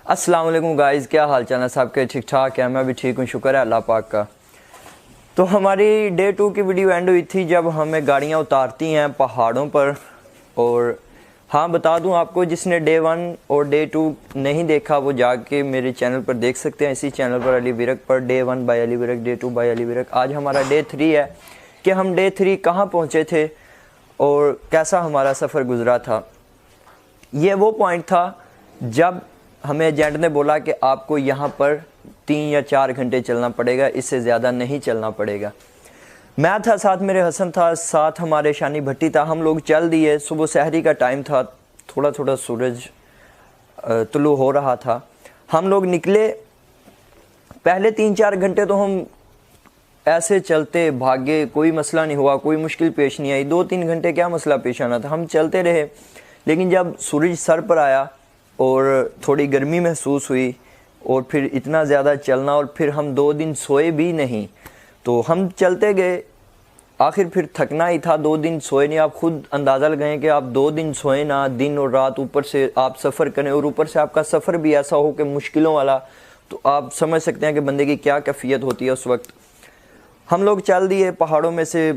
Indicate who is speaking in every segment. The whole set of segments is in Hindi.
Speaker 1: अस्सलाम वालेकुम गाइज़, क्या हाल चाल है सबके? ठीक ठाक है, मैं भी ठीक हूँ, शुक्र है अल्लाह पाक का। तो हमारी डे 2 की वीडियो एंड हुई थी जब हमें गाड़ियाँ उतारती हैं पहाड़ों पर। और हाँ, बता दूँ आपको, जिसने डे 1 और डे 2 नहीं देखा वो जाके मेरे चैनल पर देख सकते हैं, इसी चैनल पर अली विरक पर। Day 1 by Ali Virk, day 2 by Ali Virk. आज हमारा डे 3 है कि हम डे 3 कहाँ पहुँचे थे और कैसा हमारा सफ़र गुज़रा था। ये वो पॉइंट था जब हमें एजेंट ने बोला कि आपको यहाँ पर 3 या 4 घंटे चलना पड़ेगा, इससे ज़्यादा नहीं चलना पड़ेगा। मैं था, साथ मेरे हसन था, साथ हमारे शानी भट्टी था। हम लोग चल दिए। सुबह सहरी का टाइम था, थोड़ा थोड़ा सूरज तुलू हो रहा था। हम लोग निकले। पहले 3-4 घंटे तो हम ऐसे चलते भागे, कोई मसला नहीं हुआ, कोई मुश्किल पेश नहीं आई। 2-3 घंटे क्या मसला पेश आना था, हम चलते रहे। लेकिन जब सूरज सर पर आया और थोड़ी गर्मी महसूस हुई और फिर इतना ज़्यादा चलना, और फिर हम 2 दिन सोए भी नहीं, तो हम चलते गए। आखिर फिर थकना ही था, 2 दिन सोए नहीं। आप खुद अंदाज़ा लगाएं कि आप 2 दिन सोए ना, दिन और रात, ऊपर से आप सफ़र करें और ऊपर से आपका सफ़र भी ऐसा हो कि मुश्किलों वाला, तो आप समझ सकते हैं कि बंदे की क्या कैफियत होती है उस वक्त। हम लोग चल दिए पहाड़ों में से,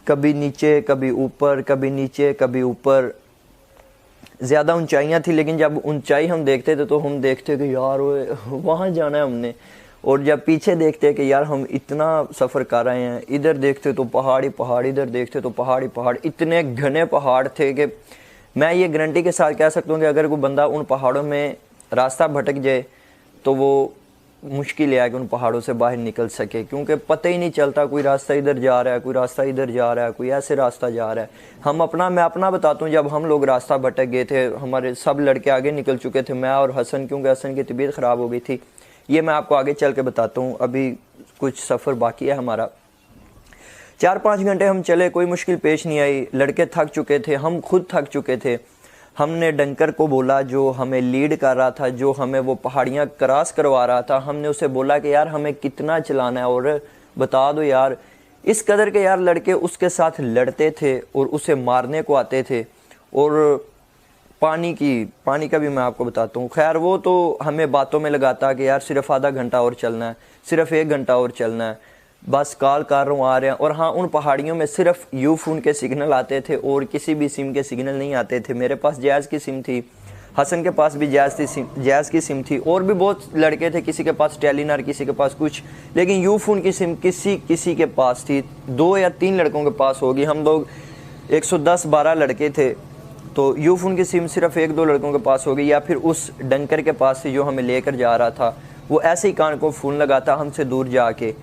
Speaker 1: कभी नीचे कभी ऊपर, कभी नीचे कभी ऊपर। ज़्यादा ऊंचाइयाँ थी, लेकिन जब ऊंचाई हम देखते थे तो हम देखते कि यार वहाँ जाना है हमने। और जब पीछे देखते कि यार हम इतना सफ़र कर रहे हैं, इधर देखते तो पहाड़ी पहाड़, इधर देखते तो पहाड़ी पहाड़। इतने घने पहाड़ थे कि मैं ये गारंटी के साथ कह सकता हूँ कि अगर कोई बंदा उन पहाड़ों में रास्ता भटक जाए तो वो मुश्किल है कि उन पहाड़ों से बाहर निकल सके, क्योंकि पता ही नहीं चलता, कोई रास्ता इधर जा रहा है, कोई रास्ता इधर जा रहा है, कोई ऐसे रास्ता जा रहा है। मैं अपना बताता हूँ, जब हम लोग रास्ता भटक गए थे, हमारे सब लड़के आगे निकल चुके थे, मैं और हसन, क्योंकि हसन की तबीयत ख़राब हो गई थी। ये मैं आपको आगे चल के बताता हूँ, अभी कुछ सफ़र बाकी है हमारा। 4-5 घंटे हम चले, कोई मुश्किल पेश नहीं आई। लड़के थक चुके थे, हम खुद थक चुके थे। हमने डंकर को बोला, जो हमें लीड कर रहा था, जो हमें वो पहाड़ियाँ क्रॉस करवा रहा था, हमने उसे बोला कि यार हमें कितना चलाना है और बता दो यार। इस कदर के यार लड़के उसके साथ लड़ते थे और उसे मारने को आते थे। और पानी का भी मैं आपको बताता हूँ। खैर, वो तो हमें बातों में लगाता कि यार सिर्फ आधा घंटा और चलना है, सिर्फ 1 घंटा और चलना है, बस कॉल कर रहा हूँ, आ रहे हैं। और हाँ, उन पहाड़ियों में सिर्फ यू फ़ोन के सिग्नल आते थे और किसी भी सिम के सिग्नल नहीं आते थे। मेरे पास जैज़ की सिम थी, हसन के पास भी जैज़ की सिम थी, और भी बहुत लड़के थे, किसी के पास टेलीनर, किसी के पास कुछ, लेकिन यू फ़ोन की सिम किसी के पास थी। 2 या 3 लड़कों के पास होगी। हम लोग 110-12 लड़के थे, तो यू फ़ोन की सिम सिर्फ 1-2 लड़कों के पास होगी, या फिर उस डंकर के पास थी जो हमें लेकर जा रहा था। वो ऐसे ही कान को फ़ोन लगाता हमसे दूर जाके,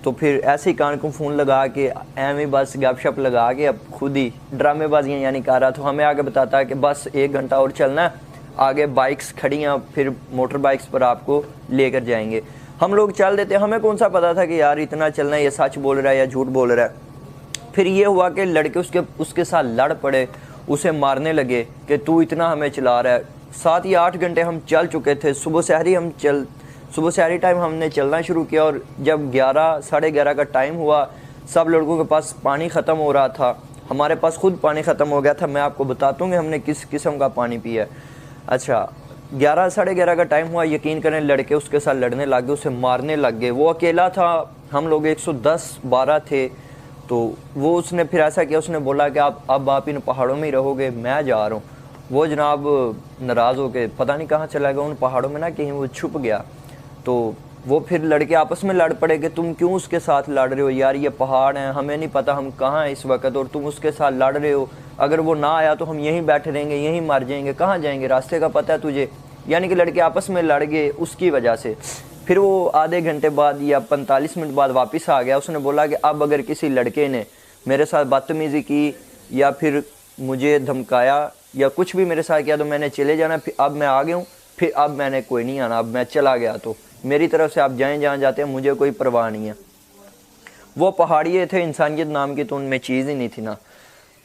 Speaker 1: तो फिर ऐसे ही कान को फ़ोन लगा के एवं बस गपशप लगा के अब खुद ही ड्रामेबाजियाँ यानी कर रहा। तो हमें आगे बताता है कि बस 1 घंटा और चलना है, आगे बाइक्स खड़ी हैं, फिर मोटर बाइक्स पर आपको लेकर जाएंगे। हम लोग चल देते। हमें कौन सा पता था कि यार इतना चलना है, ये सच बोल रहा है या झूठ बोल रहा है। फिर ये हुआ कि लड़के उसके साथ लड़ पड़े, उसे मारने लगे कि तू इतना हमें चला रहा है। 7 या 8 घंटे हम चल चुके थे। सुबह सहरी टाइम हमने चलना शुरू किया, और जब 11-11:30 का टाइम हुआ, सब लड़कों के पास पानी ख़त्म हो रहा था। हमारे पास खुद पानी ख़त्म हो गया था। मैं आपको बताता हूँ कि हमने किस किस्म का पानी पिया। अच्छा, 11-11:30 का टाइम हुआ, यकीन करें लड़के उसके साथ लड़ने लग गए, उसे मारने लग गए। वो अकेला था, हम लोग 110-12 थे। तो वो उसने फिर ऐसा किया, उसने बोला कि अब आप इन पहाड़ों में ही रहोगे, मैं जा रहा हूँ। वो जनाब नाराज़ हो के पता नहीं कहाँ चला गया, उन पहाड़ों में ना कहीं वो छुप गया। तो वो फिर लड़के आपस में लड़ पड़े कि तुम क्यों उसके साथ लड़ रहे हो यार, ये पहाड़ हैं, हमें नहीं पता हम कहाँ हैं इस वक्त, और तुम उसके साथ लड़ रहे हो। अगर वो ना आया तो हम यहीं बैठे रहेंगे, यहीं मर जाएंगे, कहाँ जाएंगे, रास्ते का पता है तुझे। यानी कि लड़के आपस में लड़ गए उसकी वजह से। फिर वो आधे घंटे बाद या 45 मिनट बाद वापस आ गया। उसने बोला कि अब अगर किसी लड़के ने मेरे साथ बदतमीज़ी की या फिर मुझे धमकाया या कुछ भी मेरे साथ किया तो मैंने चले जाना। फिर अब मैं आ गया हूँ, फिर अब मैंने कोई नहीं आना, अब मैं चला गया, तो मेरी तरफ से आप जाएं जहाँ जाते हैं, मुझे कोई परवाह नहीं है। वो पहाड़िए थे, इंसानियत नाम की तो उनमें चीज़ ही नहीं थी ना।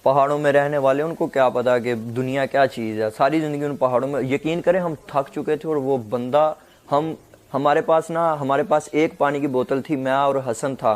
Speaker 1: पहाड़ों में रहने वाले, उनको क्या पता कि दुनिया क्या चीज़ है। सारी ज़िंदगी उन पहाड़ों में, यकीन करें हम थक चुके थे। और वो बंदा, हमारे पास एक पानी की बोतल थी, मैं और हसन था।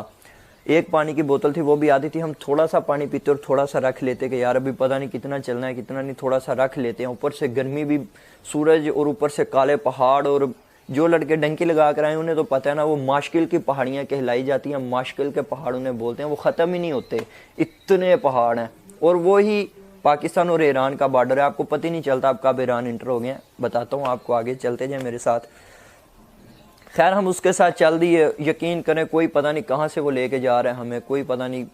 Speaker 1: एक पानी की बोतल थी वो भी आती थी, हम थोड़ा सा पानी पीते और थोड़ा सा रख लेते कि यार अभी पता नहीं कितना चलना है कितना नहीं, थोड़ा सा रख लेते हैं। ऊपर से गर्मी भी, सूरज, और ऊपर से काले पहाड़। और जो लड़के डंकी लगा कर आए उन्हें तो पता है ना, वो माशकिल की पहाड़ियाँ कहलाई जाती हैं, माशकिल के पहाड़ उन्हें बोलते हैं, वो ख़त्म ही नहीं होते, इतने पहाड़ हैं। और वो ही पाकिस्तान और ईरान का बॉर्डर है, आपको पता ही नहीं चलता आप कब ईरान इंटर हो गए। बताता हूँ आपको, आगे चलते जाए मेरे साथ। खैर हम उसके साथ चल दिए, यकीन करें कोई पता नहीं कहाँ से वो लेके जा रहा है हमें, कोई पता नहीं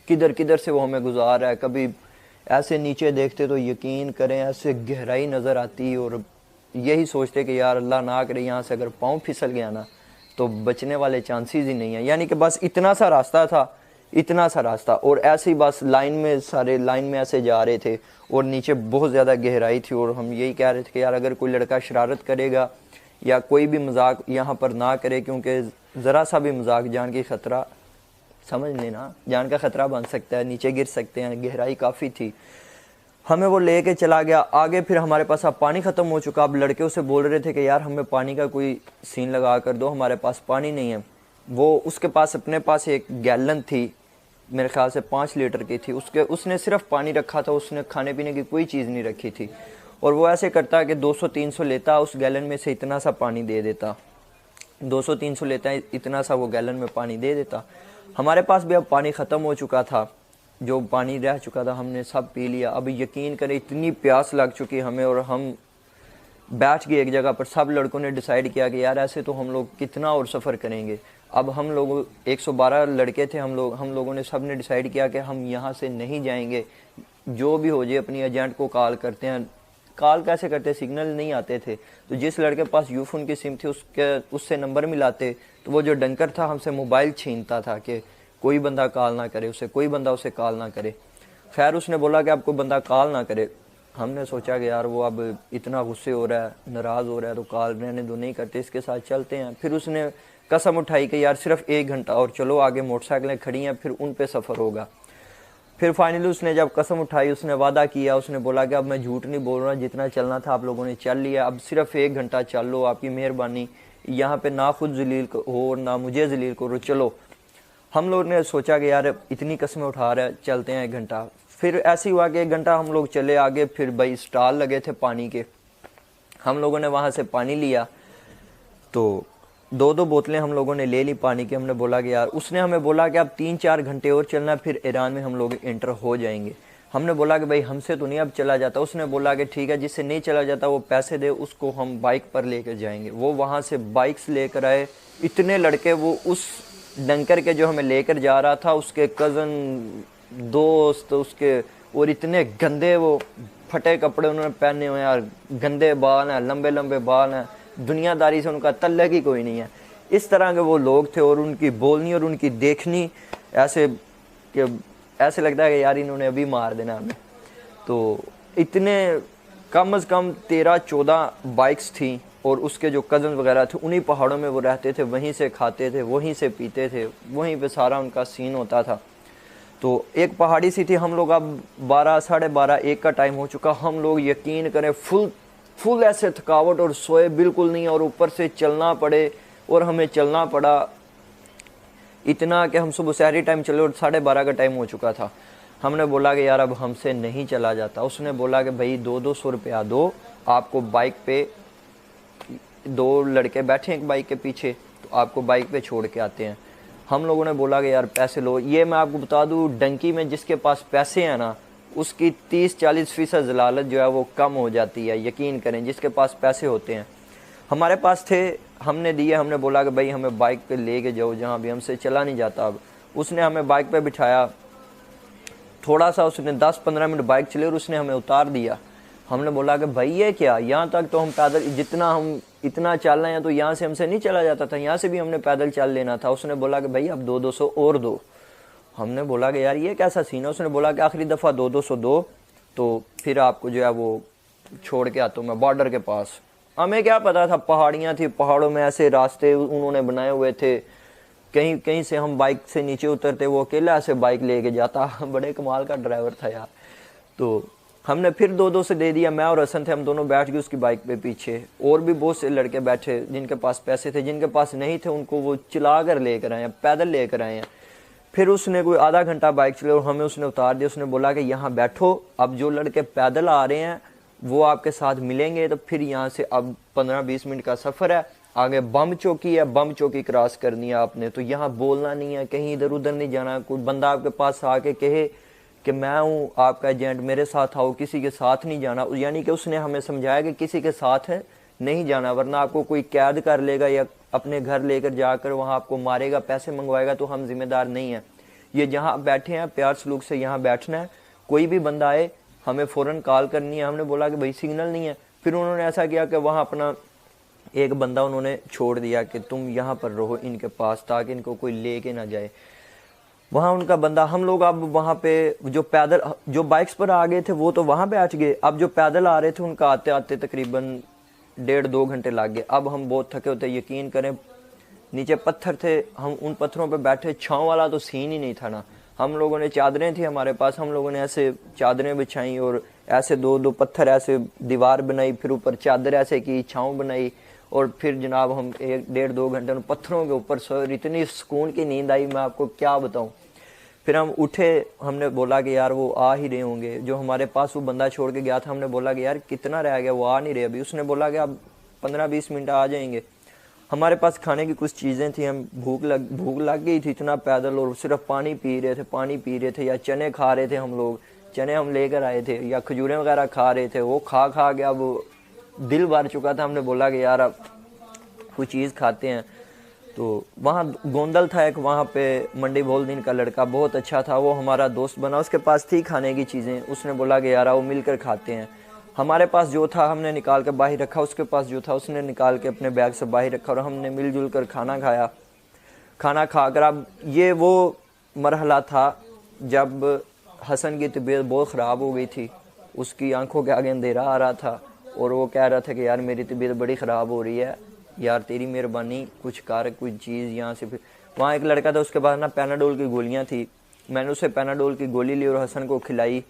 Speaker 1: किधर किधर से वो हमें गुजार रहा है। कभी ऐसे नीचे देखते तो यकीन करें ऐसे गहराई नज़र आती, और यही सोचते कि यार अल्लाह ना करे यहाँ से अगर पाँव फिसल गया ना तो बचने वाले चांसेस ही नहीं है। यानी कि बस इतना सा रास्ता था, इतना सा रास्ता, और ऐसे ही बस लाइन में सारे लाइन में ऐसे जा रहे थे, और नीचे बहुत ज़्यादा गहराई थी। और हम यही कह रहे थे कि यार अगर कोई लड़का शरारत करेगा या कोई भी मजाक यहाँ पर ना करे, क्योंकि ज़रा सा भी मजाक जान की ख़तरा, समझ लेना, जान का ख़तरा बन सकता है, नीचे गिर सकते हैं। गहराई काफ़ी थी। हमें वो लेके चला गया आगे। फिर हमारे पास अब पानी ख़त्म हो चुका। अब लड़के उसे बोल रहे थे कि यार हमें पानी का कोई सीन लगा कर दो, हमारे पास पानी नहीं है। वो उसके पास अपने पास एक गैलन थी, मेरे ख्याल से 5 लीटर की थी, उसने सिर्फ पानी रखा था, उसने खाने पीने की कोई चीज़ नहीं रखी थी। और वो ऐसे करता कि 200-300 लेता, उस गैलन में से इतना सा पानी दे देता, 200-300 लेता है, इतना सा वो गैलन में पानी दे देता। हमारे पास भी अब पानी ख़त्म हो चुका था, जो पानी रह चुका था हमने सब पी लिया। अब यकीन करें इतनी प्यास लग चुकी हमें, और हम बैठ गए एक जगह पर। सब लड़कों ने डिसाइड किया कि यार ऐसे तो हम लोग कितना और सफ़र करेंगे। अब हम लोग 112 लड़के थे, हम लोगों ने सब ने डिसाइड किया कि हम यहाँ से नहीं जाएंगे, जो भी हो जाए अपनी एजेंट को कॉल करते हैं। कॉल कैसे करते, सिग्नल नहीं आते थे, तो जिस लड़के के पास यूफोन की सिम थी उससे नंबर मिलाते, तो वो जो डंकर था हमसे मोबाइल छीनता था कि कोई बंदा कॉल ना करे उसे, कोई बंदा उसे कॉल ना करे। खैर उसने बोला कि अब कोई बंदा कॉल ना करे। हमने सोचा कि यार वो अब इतना गुस्से हो रहा है, नाराज़ हो रहा है, तो कॉल रहने दो, नहीं करते, इसके साथ चलते हैं। फिर उसने कसम उठाई कि यार सिर्फ 1 घंटा और चलो, आगे मोटरसाइकिलें खड़ी हैं, फिर उन पे सफ़र होगा। फिर फाइनली उसने जब कसम उठाई, उसने वादा किया, उसने बोला कि अब मैं झूठ नहीं बोल रहा, जितना चलना था आप लोगों ने चल लिया, अब सिर्फ 1 घंटा चल लो, आपकी मेहरबानी, यहाँ पे ना खुद जलील हो ना मुझे जलील करो, चलो। हम लोग ने सोचा कि यार इतनी कस्में उठा रहे, चलते हैं 1 घंटा। फिर ऐसे हुआ कि 1 घंटा हम लोग चले आगे। फिर भाई स्टॉल लगे थे पानी के, हम लोगों ने वहाँ से पानी लिया, तो 2-2 बोतलें हम लोगों ने ले ली पानी की। हमने बोला कि यार, उसने हमें बोला कि अब 3-4 घंटे और चलना, फिर ईरान में हम लोग इंटर हो जाएंगे। हमने बोला कि भाई हमसे तो नहीं अब चला जाता। उसने बोला कि ठीक है, जिससे नहीं चला जाता वो पैसे दे, उसको हम बाइक पर लेकर जाएंगे। वो वहाँ से बाइक्स लेकर आए, इतने लड़के, वो उस डंकर के जो हमें लेकर जा रहा था, उसके कज़न, दोस्त उसके, और इतने गंदे वो फटे कपड़े उन्होंने पहने हुए हैं यार, गंदे बाल हैं, लंबे लंबे बाल हैं, दुनियादारी से उनका तल्लक ही कोई नहीं है। इस तरह के वो लोग थे, और उनकी बोलनी और उनकी देखनी ऐसे कि ऐसे लगता है कि यार इन्होंने अभी मार देना हमें। तो इतने कम से कम 13-14 बाइक्स थी, और उसके जो कज़न वगैरह थे उन्हीं पहाड़ों में वो रहते थे, वहीं से खाते थे, वहीं से पीते थे, वहीं पे सारा उनका सीन होता था। तो एक पहाड़ी सी थी। हम लोग अब 12, 12:30, 1 का टाइम हो चुका। हम लोग यकीन करें फुल ऐसे थकावट, और सोए बिल्कुल नहीं, और ऊपर से चलना पड़े, और हमें चलना पड़ा इतना कि हम सुबह सहरी टाइम चले, और 12:30 का टाइम हो चुका था। हमने बोला कि यार अब हमसे नहीं चला जाता। उसने बोला कि भाई 200-200 रुपया दो, आपको बाइक पे 2 लड़के बैठे एक बाइक के पीछे, तो आपको बाइक पे छोड़ के आते हैं। हम लोगों ने बोला कि यार पैसे लो। ये मैं आपको बता दूं, डंकी में जिसके पास पैसे हैं ना, उसकी 30-40% जलालत जो है वो कम हो जाती है, यकीन करें, जिसके पास पैसे होते हैं। हमारे पास थे, हमने दिए। हमने बोला कि भाई हमें बाइक पे लेके जाओ, जहाँ भी हमसे चला नहीं जाता। अब उसने हमें बाइक पे बिठाया, थोड़ा सा उसने 10-15 मिनट बाइक चले, और उसने हमें उतार दिया। हमने बोला कि भाई ये क्या, यहाँ तक तो हम पैदल, जितना हम इतना चल रहे हैं, तो यहाँ से हमसे नहीं चला जाता था, यहाँ से भी हमने पैदल चल लेना था। उसने बोला कि भाई अब 200-200 और दो। हमने बोला कि यार ये कैसा सीन है। उसने बोला कि आखिरी दफ़ा 200-200 दो, तो फिर आपको जो है वो छोड़ के आता हूँ मैं बॉर्डर के पास। हमें क्या पता था, पहाड़ियाँ थी, पहाड़ों में ऐसे रास्ते उन्होंने बनाए हुए थे, कहीं कहीं से हम बाइक से नीचे उतरते, वो अकेला ऐसे बाइक लेके जाता। बड़े कमाल का ड्राइवर था यार। तो हमने फिर 200 से दे दिया। मैं और हसन थे, हम दोनों बैठ गए उसकी बाइक पे पीछे। और भी बहुत से लड़के बैठे जिनके पास पैसे थे, जिनके पास नहीं थे उनको वो चला कर लेकर आए हैं, पैदल लेकर आए हैं। फिर उसने कोई आधा घंटा बाइक चलाई और हमें उसने उतार दिया। उसने बोला कि यहाँ बैठो, अब जो लड़के पैदल आ रहे हैं वो आपके साथ मिलेंगे। तो फिर यहाँ से अब 15-20 मिनट का सफ़र है, आगे बम चौकी है, बम चौकी क्रॉस करनी है आपने। तो यहाँ बोलना नहीं है, कहीं इधर उधर नहीं जाना। कोई बंदा आपके पास आके कहे कि मैं हूँ आपका एजेंट, मेरे साथ आओ, किसी के साथ नहीं जाना। यानी कि उसने हमें समझाया कि किसी के साथ नहीं जाना, वरना आपको कोई कैद कर लेगा या अपने घर लेकर जाकर वहाँ आपको मारेगा, पैसे मंगवाएगा, तो हम जिम्मेदार नहीं हैं। ये जहाँ बैठे हैं प्यार सलूक से यहाँ बैठना है। कोई भी बंदा आए हमें फ़ौरन कॉल करनी है। हमने बोला कि भाई सिग्नल नहीं है। फिर उन्होंने ऐसा किया कि वहाँ अपना एक बंदा उन्होंने छोड़ दिया कि तुम यहाँ पर रहो इनके पास, ताकि इनको कोई ले के ना जाए। वहाँ उनका बंदा, हम लोग अब वहाँ पे जो पैदल जो बाइक्स पर आ गए थे वो तो वहाँ बैठ गए। अब जो पैदल आ रहे थे उनका आते आते तकरीबन 1.5-2 घंटे लग गए। अब हम बहुत थके होते, यकीन करें नीचे पत्थर थे, हम उन पत्थरों पे बैठे, छाँव वाला तो सीन ही नहीं था ना। हम लोगों ने चादरें थी हमारे पास, हम लोगों ने ऐसे चादरें बिछाई और ऐसे 2-2 पत्थर ऐसे दीवार बनाई, फिर ऊपर चादर ऐसे की, छाँव बनाई, और फिर जनाब हम 1-1.5-2 घंटे उन पत्थरों के ऊपर सोए। इतनी सुकून की नींद आई, मैं आपको क्या बताऊं। फिर हम उठे, हमने बोला कि यार वो आ ही रहे होंगे। जो हमारे पास वो बंदा छोड़ के गया था, हमने बोला कि यार कितना रह गया, वो आ नहीं रहे अभी। उसने बोला कि अब 15-20 मिनट आ जाएंगे। हमारे पास खाने की कुछ चीज़ें थी, हम भूख लग गई थी इतना पैदल, और सिर्फ पानी पी रहे थे या चने खा रहे थे। हम लोग चने हम लेकर आए थे या खजूरें वगैरह खा रहे थे। वो खा के अब दिल भर चुका था। हमने बोला कि यार अब कोई चीज़ खाते हैं। तो वहाँ गोंदल था एक, वहाँ पे मंडी बोल दिन का लड़का बहुत अच्छा था, वो हमारा दोस्त बना। उसके पास थी खाने की चीज़ें, उसने बोला कि यार वो मिलकर खाते हैं। हमारे पास जो था हमने निकाल के बाहर रखा, उसके पास जो था उसने निकाल के अपने बैग से बाहर रखा, और हमने मिलजुल कर खाना खाया। खाना खाकर अब ये वो मरहला था जब हसन की तबीयत बहुत ख़राब हो गई थी। उसकी आंखों के आगे अंधेरा आ रहा था और वो कह रहा था कि यार मेरी तबीयत बड़ी ख़राब हो रही है, यार तेरी मेहरबानी कुछ कर, कोई चीज़ यहाँ से। फिर वहाँ एक लड़का था, उसके पास ना पैनाडोल की गोलियाँ थी। मैंने उसे पैनाडोल की गोली ली और हसन को खिलाई।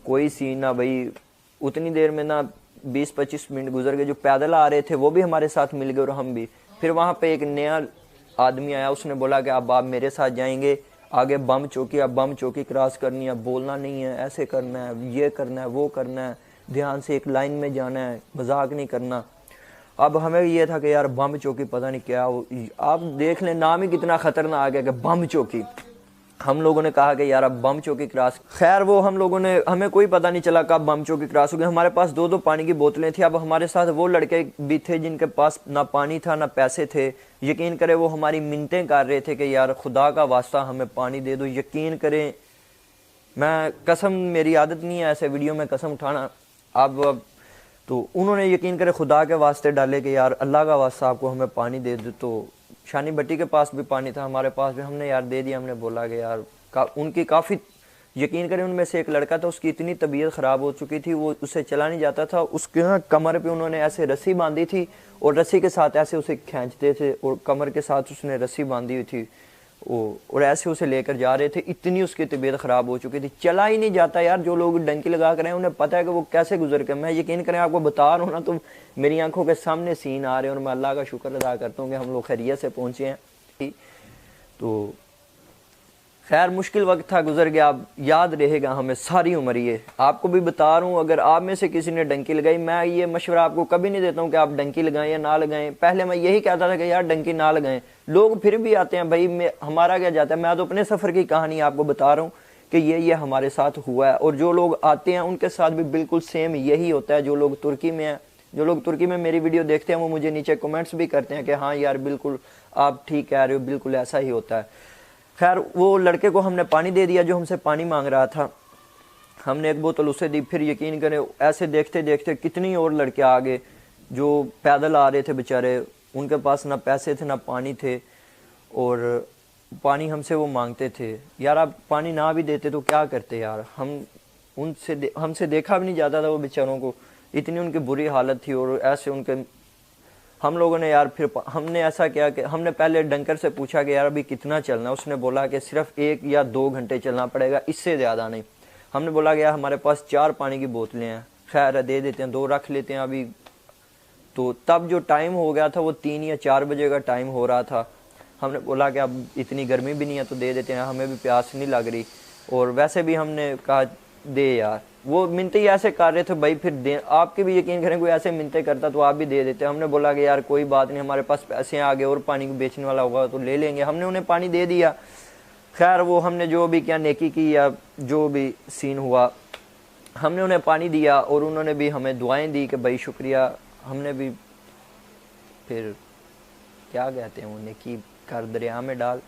Speaker 1: कोई सीन ना भाई, उतनी देर में ना 20-25 मिनट गुजर गए। जो पैदल आ रहे थे वो भी हमारे साथ मिल गए और हम भी। फिर वहाँ पे एक नया आदमी आया, उसने बोला कि अब आप मेरे साथ जाएंगे आगे बम चौकी, अब बम चौकी क्रॉस करनी है, बोलना नहीं है, ऐसे करना है, ये करना है, वो करना है, ध्यान से एक लाइन में जाना है, मजाक नहीं करना। अब हमें ये था कि यार बम चौकी पता नहीं क्या हो, आप देख लें नाम ही कितना ख़तरनाक है कि बम चौकी। हम लोगों ने कहा कि यार अब बम चौकी क्रॉस, खैर वो हम लोगों ने, हमें कोई पता नहीं चला कब बम चौकी क्रॉस हो गई। हमारे पास 2-2 पानी की बोतलें थी। अब हमारे साथ वो लड़के भी थे जिनके पास ना पानी था ना पैसे थे। यकीन करें वो हमारी मिन्नतें कर रहे थे कि यार खुदा का वास्ता हमें पानी दे दो। यकीन करें, मैं कसम, मेरी आदत नहीं है ऐसे वीडियो में कसम उठाना। अब तो उन्होंने यकीन करें खुदा के वास्ते डाले कि यार अल्लाह का वास्ता आपको हमें पानी दे दो। तो शानी भट्टी के पास भी पानी था, हमारे पास भी, हमने यार दे दिया। हमने बोला कि यार उनकी काफ़ी, यकीन करें उनमें से एक लड़का था, उसकी इतनी तबीयत ख़राब हो चुकी थी, वो उससे चला नहीं जाता था। उसके यहाँ कमर पे उन्होंने ऐसे रस्सी बांधी थी और रस्सी के साथ ऐसे उसे खींचते थे और कमर के साथ उसने रस्सी बांधी हुई थी और ऐसे उसे लेकर जा रहे थे। इतनी उसकी तबीयत ख़राब हो चुकी थी, चला ही नहीं जाता यार। जो लोग डंकी लगा कर हैं उन्हें पता है कि वो कैसे गुजर के, मैं यकीन करें आपको बता रहा हूँ ना, तो मेरी आंखों के सामने सीन आ रहे हैं और मैं अल्लाह का शुक्र अदा करता हूँ कि हम लोग खैरियत से पहुँचे हैं। तो खैर मुश्किल वक्त था, गुजर गया, अब याद रहेगा हमें सारी उम्र। ये आपको भी बता रहा हूँ, अगर आप में से किसी ने डंकी लगाई, मैं ये मशवरा आपको कभी नहीं देता हूँ कि आप डंकी लगाएं या ना लगाएं। पहले मैं यही कहता था कि यार डंकी ना लगाएं, लोग फिर भी आते हैं भाई, हमारा क्या जाता है। मैं तो अपने सफ़र की कहानी आपको बता रहा हूँ कि ये हमारे साथ हुआ है, और जो लोग आते हैं उनके साथ भी बिल्कुल सेम यही होता है। जो लोग तुर्की में हैं, जो लोग तुर्की में मेरी वीडियो देखते हैं, वो मुझे नीचे कमेंट्स भी करते हैं कि हाँ यार बिल्कुल आप ठीक कह रहे हो, बिल्कुल ऐसा ही होता है। खैर वो लड़के को हमने पानी दे दिया जो हमसे पानी मांग रहा था, हमने एक बोतल उसे दी। फिर यकीन करें ऐसे देखते देखते कितनी और लड़के आ गए जो पैदल आ रहे थे बेचारे, उनके पास ना पैसे थे ना पानी थे, और पानी हमसे वो मांगते थे। यार आप पानी ना भी देते तो क्या करते यार, हमसे देखा भी नहीं जाता था वो बेचारों को, इतनी उनकी बुरी हालत थी। और ऐसे उनके, हम लोगों ने यार फिर हमने ऐसा किया कि हमने पहले डंकर से पूछा कि यार अभी कितना चलना। उसने बोला कि सिर्फ 1 या 2 घंटे चलना पड़ेगा, इससे ज़्यादा नहीं। हमने बोला कि यार हमारे पास 4 पानी की बोतलें हैं, खैर दे देते हैं, 2 रख लेते हैं अभी। तो तब जो टाइम हो गया था वो 3 या 4 बजे का टाइम हो रहा था। हमने बोला कि अब इतनी गर्मी भी नहीं है तो दे देते हैं, हमें भी प्यास नहीं लग रही, और वैसे भी हमने कहा दे यार। वो मिन्नतें ही ऐसे कर रहे थे भाई, फिर दे, आपके भी यकीन करें कोई ऐसे मिन्नतें करता तो आप भी दे देते। हमने बोला कि यार कोई बात नहीं, हमारे पास पैसे हैं, आगे और पानी को बेचने वाला होगा तो ले लेंगे। हमने उन्हें पानी दे दिया। खैर वो हमने जो भी क्या नेकी की या जो भी सीन हुआ, हमने उन्हें पानी दिया और उन्होंने भी हमें दुआएं दी कि भाई शुक्रिया। हमने भी फिर क्या कहते हैं वो नेकी कर दरिया में डाल,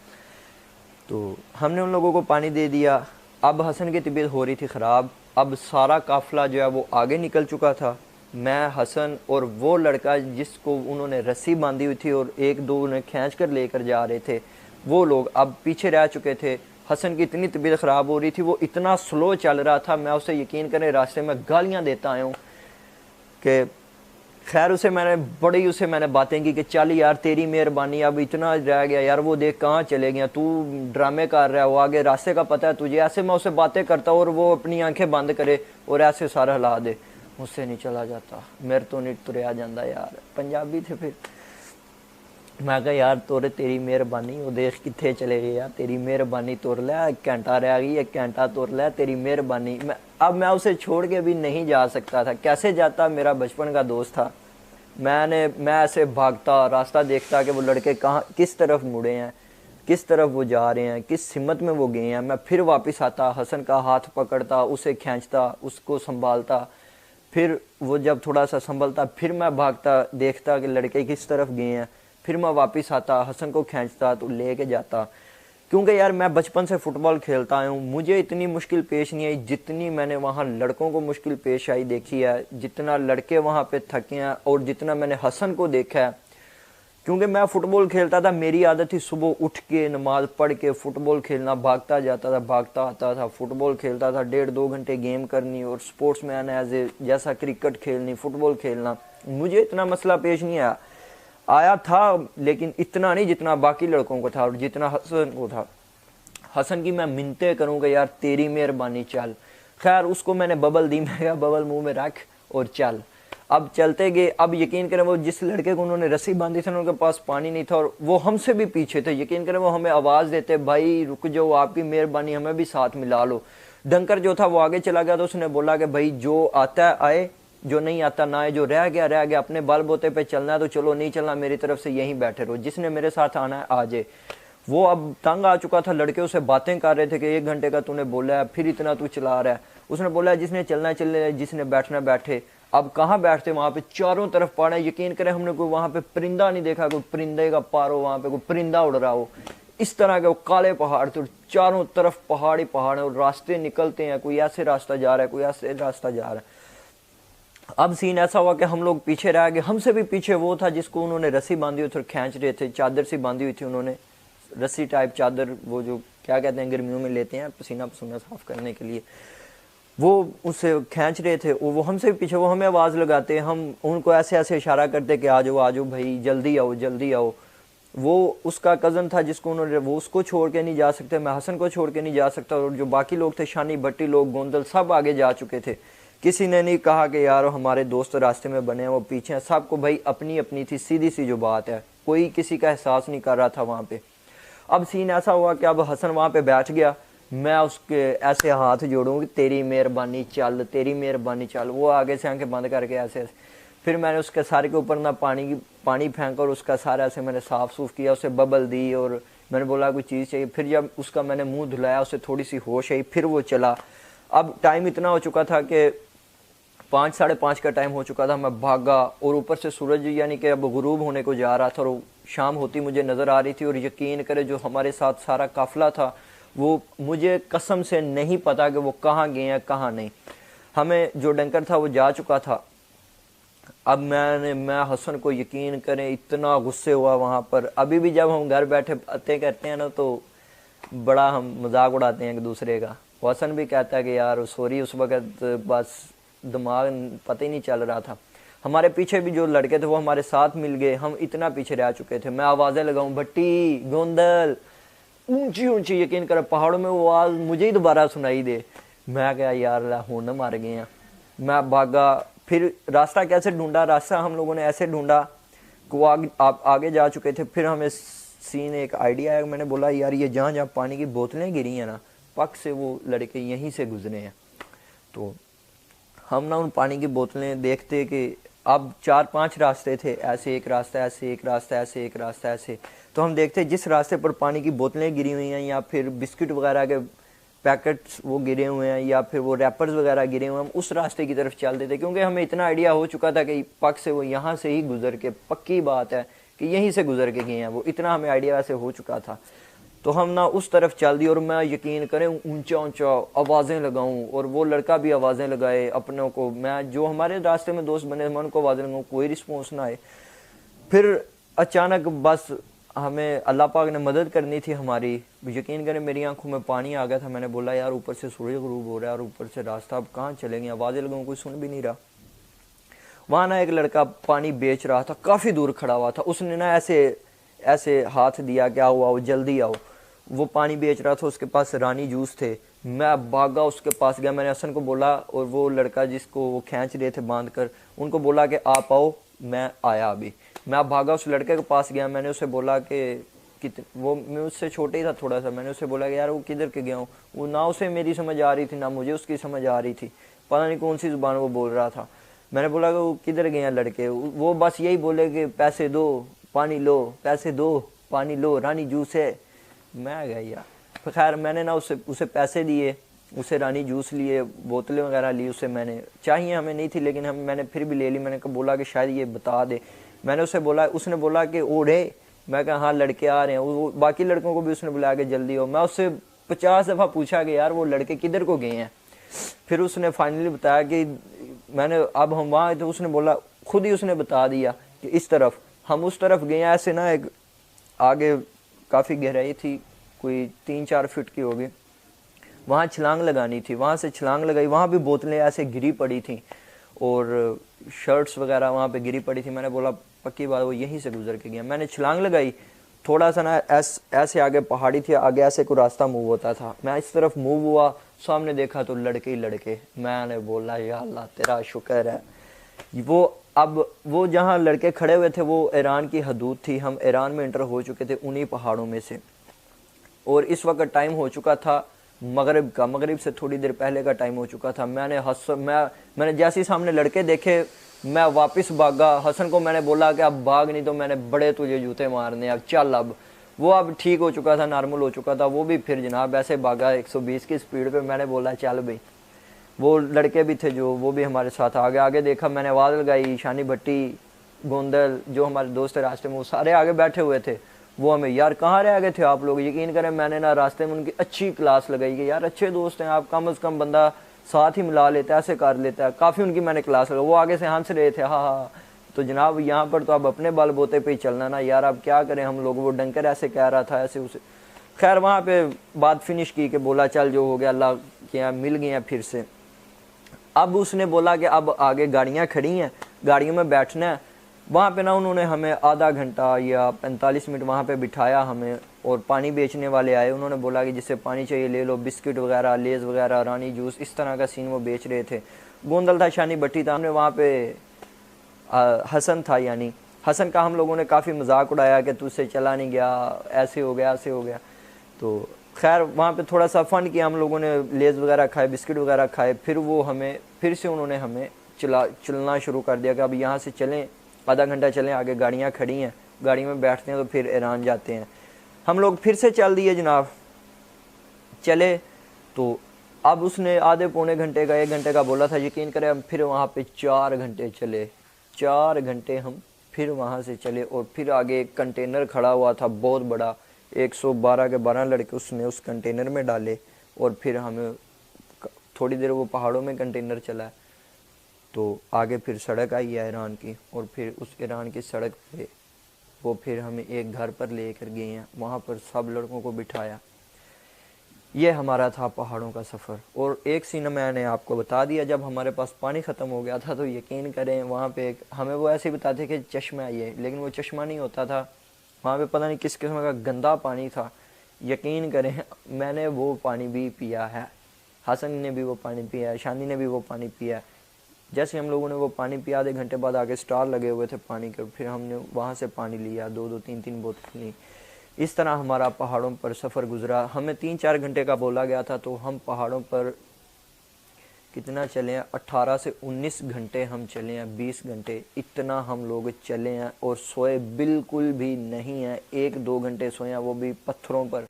Speaker 1: तो हमने उन लोगों को पानी दे दिया। अब हसन की तबीयत हो रही थी ख़राब। अब सारा काफ़िला जो है वो आगे निकल चुका था। मैं, हसन और वो लड़का जिसको उन्होंने रस्सी बांधी हुई थी और एक दो उन्हें खींच कर लेकर जा रहे थे, वो लोग अब पीछे रह चुके थे। हसन की इतनी तबीयत ख़राब हो रही थी, वो इतना स्लो चल रहा था, मैं उसे यकीन करें रास्ते में गालियाँ देता आया हूँ कि खैर उसे मैंने बातें की कि चल यार तेरी मेहरबानी, अब इतना रह गया यार, वो देख कहाँ चले गया, तू ड्रामे कर रहा है, वो आगे रास्ते का पता है तुझे। ऐसे मैं उसे बातें करता और वो अपनी आंखें बंद करे और ऐसे सारा हिला दे, मुझसे नहीं चला जाता, मेरे तो नहीं तुरया जाता यार। पंजाबी थे। फिर मैं कहा यार तोरे तेरी मेहरबानी, वो देख कितने चले गए यार, तेरी मेहरबानी तुर लै, 1 घंटा रह गई, 1 घंटा तुर लै, तेरी मेहरबानी। अब मैं उसे छोड़ के भी नहीं जा सकता था। कैसे जाता, मेरा बचपन का दोस्त था। मैं ऐसे भागता, रास्ता देखता कि वो लड़के कहाँ किस तरफ मुड़े हैं, किस तरफ वो जा रहे हैं, किस हिम्मत में वो गए हैं। मैं फिर वापस आता, हसन का हाथ पकड़ता, उसे खींचता, उसको संभालता। फिर वो जब थोड़ा सा संभलता फिर मैं भागता, देखता कि लड़के किस तरफ गए हैं। फिर मैं वापस आता, हसन को खींचता तो लेके जाता। क्योंकि यार मैं बचपन से फ़ुटबॉल खेलता आया हूँ, मुझे इतनी मुश्किल पेश नहीं आई जितनी मैंने वहाँ लड़कों को मुश्किल पेश आई देखी है, जितना लड़के वहाँ पे थके हैं और जितना मैंने हसन को देखा है। क्योंकि मैं फ़ुटबॉल खेलता था, मेरी आदत थी सुबह उठ के नमाज पढ़ के फ़ुटबॉल खेलना, भागता जाता था, भागता आता था, फ़ुटबॉल खेलता था, 1.5-2 घंटे गेम करनी और स्पोर्ट्स मैन एज ए जैसा क्रिकेट खेलनी, फ़ुटबॉल खेलना। मुझे इतना मसला पेश नहीं आया था, लेकिन इतना नहीं जितना बाकी लड़कों को था और जितना हसन को था। हसन की मैं मिन्नतें करूँगा यार तेरी मेहरबानी चल। खैर उसको मैंने बबल दी, मैं कहा बबल मुंह में रख और चल। अब चलते गए। अब यकीन करें वो जिस लड़के को उन्होंने रस्सी बांधी थी उनके पास पानी नहीं था और वो हमसे भी पीछे थे। यकीन करें वो हमें आवाज़ देते, भाई रुक जाओ, आपकी मेहरबानी, हमें भी साथ मिला लो। डंकर जो था वो आगे चला गया तो उसने बोला कि भाई जो आता है आए, जो नहीं आता ना आए, जो रह गया, अपने बाल बोते पे चलना है तो चलो, नहीं चलना मेरी तरफ से यहीं बैठे रहो, जिसने मेरे साथ आना है आ जाए। वो अब तंग आ चुका था, लड़के उसे बातें कर रहे थे कि 1 घंटे का तूने बोला है, फिर इतना तू चला रहा है। उसने बोला जिसने चलना चले, जिसने बैठना बैठे। अब कहाँ बैठते, वहाँ पे चारों तरफ पहाड़ है। यकीन करें हमने कोई वहाँ पे परिंदा नहीं देखा, कोई परिंदे का पार हो, वहाँ पे कोई परिंदा उड़ रहा हो। इस तरह के वो काले पहाड़ थे, चारों तरफ पहाड़ ही पहाड़ है और रास्ते निकलते हैं, कोई ऐसे रास्ता जा रहा है, कोई ऐसे रास्ता जा रहा है। अब सीन ऐसा हुआ कि हम लोग पीछे रह गए। हमसे भी पीछे वो था जिसको उन्होंने रस्सी बांधी हुई थी, खींच रहे थे, चादर सी बांधी हुई थी उन्होंने, रस्सी टाइप चादर, वो जो क्या कहते हैं गर्मियों में लेते हैं पसीना पसीना साफ करने के लिए, वो उसे खींच रहे थे। वो हमसे भी पीछे, वो हमें आवाज़ लगाते, हम उनको ऐसे ऐसे इशारा करते कि आ जाओ भाई, जल्दी आओ जल्दी आओ। वो उसका कज़न था जिसको उन्होंने, वो उसको छोड़ के नहीं जा सकते, मैं हसन को छोड़ के नहीं जा सकता, और जो बाकी लोग थे शानी भट्टी लोग, गोंदल, सब आगे जा चुके थे। किसी ने नहीं कहा कि यार हमारे दोस्त रास्ते में बने हैं वो पीछे हैं। सबको भाई अपनी अपनी थी, सीधी सी जो बात है, कोई किसी का एहसास नहीं कर रहा था वहाँ पे। अब सीन ऐसा हुआ कि अब हसन वहाँ पे बैठ गया, मैं उसके ऐसे हाथ जोड़ूँ तेरी मेहरबानी चल, तेरी मेहरबानी चल। वो आगे से आंखें बंद करके ऐसे ऐसे, फिर मैंने उसके सारे के ऊपर ना पानी फेंक और उसका सारा ऐसे मैंने साफ़ सूफ किया, उसे बबल दी और मैंने बोला कोई चीज़ चाहिए। फिर जब उसका मैंने मुँह धुलाया, उसे थोड़ी सी होश आई, फिर वो चला। अब टाइम इतना हो चुका था कि 5 साढ़े 5 का टाइम हो चुका था। मैं भागा और ऊपर से सूरज यानी कि अब गुरूब होने को जा रहा था और शाम होती मुझे नज़र आ रही थी। और यकीन करे जो हमारे साथ सारा काफ़िला था वो मुझे कसम से नहीं पता कि वो कहाँ गए हैं कहाँ नहीं। हमें जो डंकर था वो जा चुका था। अब मैं हसन को यकीन करें इतना गुस्से हुआ वहाँ पर। अभी भी जब हम घर बैठे बातें करते हैं ना तो बड़ा हम मजाक उड़ाते हैं एक दूसरे का। हसन भी कहता है कि यार सॉरी, उस वक़्त बस दिमाग पता ही नहीं चल रहा था। हमारे पीछे भी जो लड़के थे वो हमारे साथ मिल गए, हम इतना पीछे रह चुके थे। मैं आवाज़ें लगाऊं भट्टी गोंदल ऊंची ऊंची, यकीन कर पहाड़ों में वो आवाज़ मुझे ही दोबारा सुनाई दे। मैं क्या यार हुन मार गए हैं। मैं भागा, फिर रास्ता कैसे ढूंढा, रास्ता हम लोगों ने ऐसे ढूंढा कि वो आगे जा चुके थे। फिर हमें सीन एक आइडिया है, मैंने बोला यार ये जहाँ जहाँ पानी की बोतलें गिरी हैं ना, पक से वो लड़के यहीं से गुजरे हैं। तो हम ना उन पानी की बोतलें देखते कि अब 4-5 रास्ते थे, ऐसे एक रास्ता, ऐसे एक रास्ता, ऐसे एक रास्ता, ऐसे। तो हम देखते जिस रास्ते पर पानी की बोतलें गिरी हुई हैं या फिर बिस्किट वगैरह के पैकेट्स वो गिरे हुए हैं या फिर वो रैपर्स वगैरह गिरे हुए हैं, हम उस रास्ते की तरफ चल देते, क्योंकि हमें इतना आइडिया हो चुका था कि पक से वो यहाँ से ही गुजर के, पक्की बात है कि यहीं से गुजर के गए हैं वो, इतना हमें आइडिया वैसे हो चुका था। तो हम ना उस तरफ चल दिए और मैं यकीन करें ऊंचा ऊंचा आवाज़ें लगाऊं और वो लड़का भी आवाज़ें लगाए अपनों को, मैं जो हमारे रास्ते में दोस्त बने मैं उनको आवाज़ें लगाऊं, कोई रिस्पॉन्स ना आए। फिर अचानक बस हमें अल्लाह पाक ने मदद करनी थी हमारी, यकीन करें मेरी आंखों में पानी आ गया था। मैंने बोला यार ऊपर से सूरज गुरूब हो रहा है और ऊपर से रास्ता, अब कहाँ चलेंगे, आवाज़ें लगाऊं कोई सुन भी नहीं रहा। वहाँ ना एक लड़का पानी बेच रहा था, काफ़ी दूर खड़ा हुआ था, उसने ना ऐसे ऐसे हाथ दिया कि आओ आओ जल्दी आओ। वो पानी बेच रहा था, उसके पास रानी जूस थे। मैं भागा उसके पास गया, मैंने हसन को बोला और वो लड़का जिसको वो खींच रहे थे बांध कर, उनको बोला कि आप आओ, मैं आया अभी। मैं भागा उस लड़के के पास गया, मैंने उसे बोला कि वो मैं उससे छोटे ही था थोड़ा सा, मैंने उसे बोला कि यार वो किधर के गया हूँ। वो ना उसे मेरी समझ आ रही थी ना मुझे उसकी समझ आ रही थी, पता नहीं कौन सी ज़ुबान वो बोल रहा था। मैंने बोला कि वो किधर गए हैं लड़के, वो बस यही बोले कि पैसे दो पानी लो, पैसे दो पानी लो, रानी जूस है। मैं गया यार, खैर मैंने ना उसे पैसे दिए, उसे रानी जूस लिए, बोतलें वगैरह ली उसे, मैंने चाहिए हमें नहीं थी लेकिन मैंने फिर भी ले ली। मैंने बोला कि शायद ये बता दे, मैंने उसे बोला, उसने बोला कि ओढ़े। मैं कहा हाँ लड़के आ रहे हैं, वो बाकी लड़कों को भी उसने बुलाया कि जल्दी हो। मैं उससे 50 दफ़ा पूछा कि यार वो लड़के किधर को गए हैं। फिर उसने फाइनली बताया कि मैंने, अब हम वहाँ तो उसने बोला, खुद ही उसने बता दिया कि इस तरफ, हम उस तरफ गए। ऐसे ना एक आगे काफ़ी गहराई थी, कोई 3-4 फीट की होगी, वहाँ छलांग लगानी थी। वहाँ से छलांग लगाई, वहाँ भी बोतलें ऐसे गिरी पड़ी थी और शर्ट्स वगैरह वहाँ पे गिरी पड़ी थी। मैंने बोला पक्की बात वो यहीं से गुजर के गया। मैंने छलांग लगाई, थोड़ा सा ना ऐसे आगे पहाड़ी थी, आगे ऐसे कोई रास्ता मूव होता था, मैं इस तरफ मूव हुआ, सामने देखा तो लड़के ही लड़के। मैंने बोला या अल्लाह तेरा शुक्र है। वो अब वो जहाँ लड़के खड़े हुए थे वो ईरान की हदूद थी, हम ईरान में इंटर हो चुके थे उन्हीं पहाड़ों में से, और इस वक्त टाइम हो चुका था मगरिब का, मगरिब से थोड़ी देर पहले का टाइम हो चुका था। मैंने जैसे ही सामने लड़के देखे मैं वापस भागा। हसन को मैंने बोला कि अब भाग, नहीं तो मैंने बड़े तुझे जूते मारने, अब चल। अब वो अब ठीक हो चुका था, नॉर्मल हो चुका था, वो भी फिर जनाब ऐसे भागा 120 की स्पीड पे। मैंने बोला चल भाई। वो लड़के भी थे जो, वो भी हमारे साथ आगे आगे देखा, मैंने आवाज़ लगाई, शानी भट्टी, गोंदल जो हमारे दोस्त रास्ते में वो सारे आगे बैठे हुए थे। वो हमें यार कहाँ रह गए थे आप लोग, यकीन करें मैंने ना रास्ते में उनकी अच्छी क्लास लगाई कि यार अच्छे दोस्त हैं आप, कम से कम बंदा साथ ही मिला लेता है, ऐसे कर लेता है। काफ़ी उनकी मैंने क्लास लगाई, वो आगे से हंस रहे थे हाँ हाँ। तो जनाब यहाँ पर तो आप अपने बल बोते पे ही चलना ना यार, अब क्या करें हम लोग। वो डंकर ऐसे कह रहा था ऐसे उसे। खैर वहाँ पे बात फिनिश की कि बोला चल जो हो गया अल्लाह के यहाँ मिल गए हैं फिर से। अब उसने बोला कि अब आगे गाड़ियाँ खड़ी हैं, गाड़ियों में बैठना है। वहाँ पे ना उन्होंने हमें आधा घंटा या 45 मिनट वहाँ पे बिठाया हमें, और पानी बेचने वाले आए, उन्होंने बोला कि जिसे पानी चाहिए ले लो, बिस्किट वगैरह, लेज़ वगैरह, रानी जूस, इस तरह का सीन वो बेच रहे थे। गोंदल था, शानी भट्टी था, हमने वहाँ पे हसन था, यानी हसन का हम लोगों ने काफ़ी मजाक उड़ाया कि तुझसे चला नहीं गया, ऐसे हो गया ऐसे हो गया। तो खैर वहाँ पे थोड़ा सा फ़न किया हम लोगों ने, लेज़ वगैरह खाए, बिस्किट वगैरह खाए। फिर वो हमें फिर से उन्होंने हमें चलना शुरू कर दिया कि अब यहाँ से चलें, आधा घंटा चलें, आगे गाड़ियाँ खड़ी हैं, गाड़ी में बैठते हैं तो फिर ईरान जाते हैं। हम लोग फिर से चल दिए जनाब, चले। तो अब उसने आधे पौने घंटे का 1 घंटे का बोला था, यकीन करें हम फिर वहाँ पे 4 घंटे चले, 4 घंटे हम फिर वहाँ से चले। और फिर आगे एक कंटेनर खड़ा हुआ था बहुत बड़ा, 112 के 12 लड़के उसने उस कंटेनर में डाले, और फिर हमें थोड़ी देर वो पहाड़ों में कंटेनर चला। तो आगे फिर सड़क आई है ईरान की, और फिर उस ईरान की सड़क पे वो फिर हमें एक घर पर लेकर गए हैं, वहाँ पर सब लड़कों को बिठाया। ये हमारा था पहाड़ों का सफ़र। और एक सीन मैंने आपको बता दिया, जब हमारे पास पानी ख़त्म हो गया था तो यकीन करें वहाँ पे हमें वो ऐसे ही बताते कि चश्मा ये, लेकिन वो चश्मा नहीं होता था, वहाँ पे पता नहीं किस किस्म का गंदा पानी था। यकीन करें मैंने वो पानी भी पिया है, हसन ने भी वो पानी पिया है, शानी ने भी वो पानी पिया है। जैसे हम लोगों ने वो पानी पिया, आधे घंटे बाद आगे स्टार लगे हुए थे पानी के, फिर हमने वहाँ से पानी लिया, 2-2 3-3 बोतल ली। इस तरह हमारा पहाड़ों पर सफ़र गुजरा। हमें 3-4 घंटे का बोला गया था, तो हम पहाड़ों पर कितना चले हैं, 18 से 19 घंटे हम चले हैं, 20 घंटे इतना हम लोग चले हैं। और सोए बिल्कुल भी नहीं हैं, 1-2 घंटे सोए हैं, वो भी पत्थरों पर,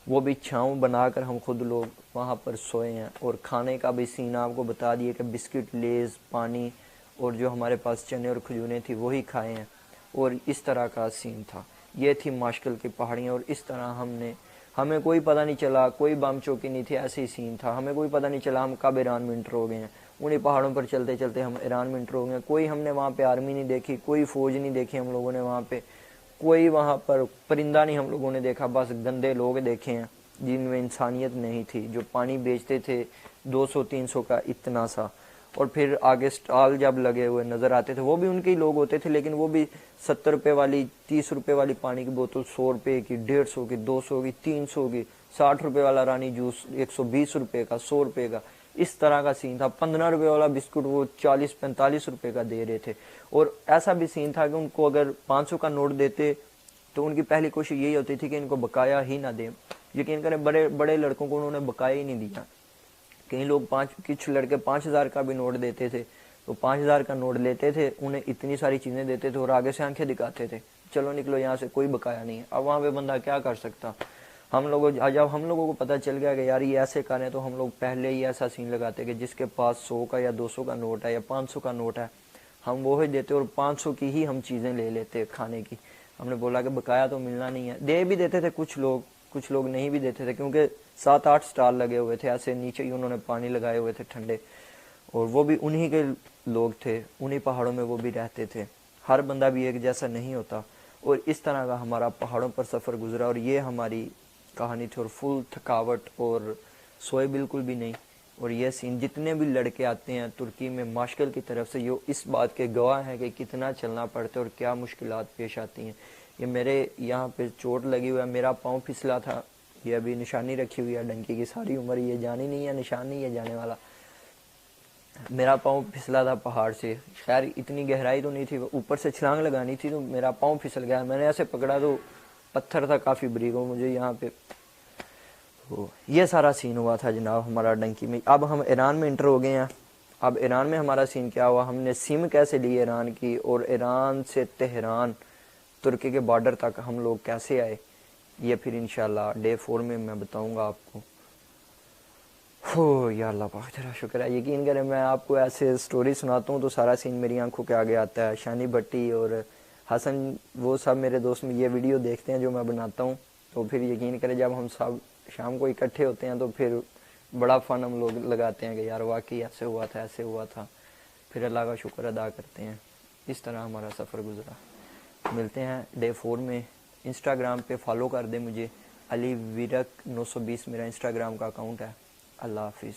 Speaker 1: वो भी छाँव बनाकर हम खुद लोग वहाँ पर सोए हैं। और खाने का भी सीन आपको बता दिए कि बिस्किट, लेज़, पानी और जो हमारे पास चने और खजूरें थी वही खाए हैं। और इस तरह का सीन था। ये थी माशकल की पहाड़ियाँ। और इस तरह हमें कोई पता नहीं चला, कोई बम चौकी नहीं थी, ऐसे ही सीन था। हमें कोई पता नहीं चला हम कब ईरान में इंटर हो गए हैं। उन्हीं पहाड़ों पर चलते चलते हम ईरान में इंटर हो गए। कोई हमने वहाँ पे आर्मी नहीं देखी, कोई फ़ौज नहीं देखी हम लोगों ने वहाँ पे, कोई वहाँ पर परिंदा नहीं हम लोगों ने देखा, बस गंदे लोग देखे हैं जिनमें इंसानियत नहीं थी, जो पानी बेचते थे 200-300 का इतना सा। और फिर आगे स्टॉल जब लगे हुए नज़र आते थे, वो भी उनके ही लोग होते थे, लेकिन वो भी 70 रुपये वाली, 30 रुपये वाली पानी की बोतल 100 रुपये की, 150 की, 200 की, 300 की, 60 रुपये वाला रानी जूस 120 रुपये का, 100 रुपये का, इस तरह का सीन था। 15 रुपये वाला बिस्कुट वो 40-45 रुपये का दे रहे थे। और ऐसा भी सीन था कि उनको अगर 500 का नोट देते तो उनकी पहली कोशिश यही होती थी कि इनको बकाया ही ना दें। यकीन करें, बड़े बड़े लड़कों को उन्होंने बकाया ही नहीं दिया। कई लोग कुछ लड़के 5000 का भी नोट देते थे, तो 5000 का नोट लेते थे, उन्हें इतनी सारी चीज़ें देते थे और आगे से आंखें दिखाते थे, चलो निकलो यहाँ से, कोई बकाया नहीं है। अब वहाँ पे बंदा क्या कर सकता। जब हम लोगों को पता चल गया कि यार ये ऐसे कर रहे हैं, तो हम लोग पहले ही ऐसा सीन लगाते कि जिसके पास 100 का या 200 का नोट है या 500 का नोट है, हम वो ही देते और 500 की ही हम चीज़ें ले लेते खाने की। हमने बोला कि बकाया तो मिलना नहीं है। दे भी देते थे कुछ लोग नहीं भी देते थे, क्योंकि 7-8 स्टॉल लगे हुए थे ऐसे, नीचे ही उन्होंने पानी लगाए हुए थे ठंडे, और वो भी उन्हीं के लोग थे, उन्हीं पहाड़ों में वो भी रहते थे। हर बंदा भी एक जैसा नहीं होता। और इस तरह का हमारा पहाड़ों पर सफ़र गुजरा, और ये हमारी कहानी थी। और फुल थकावट, और सोए बिल्कुल भी नहीं। और ये सीन, जितने भी लड़के आते हैं तुर्की में माशकल की तरफ से, ये इस बात के गवाह हैं कि कितना चलना पड़ता है और क्या मुश्किलात पेश आती हैं। ये मेरे यहाँ पे चोट लगी हुई है, मेरा पाँव फिसला था, ये अभी निशानी रखी हुई है डंकी की, सारी उम्र ये जानी नहीं है, निशान नहीं है जाने वाला। मेरा पाँव फिसला था पहाड़ से। खैर इतनी गहराई तो नहीं थी, ऊपर से छलांग लगानी थी, तो मेरा पाँव फिसल गया। मैंने ऐसे पकड़ा तो पत्थर था काफ़ी बरीक, हो मुझे यहाँ पे। तो ये सारा सीन हुआ था जनाब हमारा डंकी में। अब हम ईरान में इंटर हो गए हैं। अब ईरान में हमारा सीन क्या हुआ, हमने सिम कैसे ली ईरान की, और ईरान से तेहरान तुर्की के बॉर्डर तक हम लोग कैसे आए, ये फिर इंशाल्लाह डे 4 में मैं बताऊंगा आपको। हो या अल्लाह पाक तेरा शुक्र है। यकीन करें, मैं आपको ऐसे स्टोरी सुनाता हूँ तो सारा सीन मेरी आंखों के आगे आता है। शानी भट्टी और हसन, वो सब मेरे दोस्त में ये वीडियो देखते हैं जो मैं बनाता हूँ, तो फिर यकीन करें जब हम सब शाम को इकट्ठे होते हैं तो फिर बड़ा फ़न हम लोग लगाते हैं कि यार वाकई ऐसे हुआ था, ऐसे हुआ था। फिर अल्लाह का शुक्र अदा करते हैं। इस तरह हमारा सफ़र गुजरा। मिलते हैं डे 4 में। इंस्टाग्राम पे फॉलो कर दे मुझे, अली विरक 920 मेरा इंस्टाग्राम का अकाउंट है। अल्लाह हाफिज़।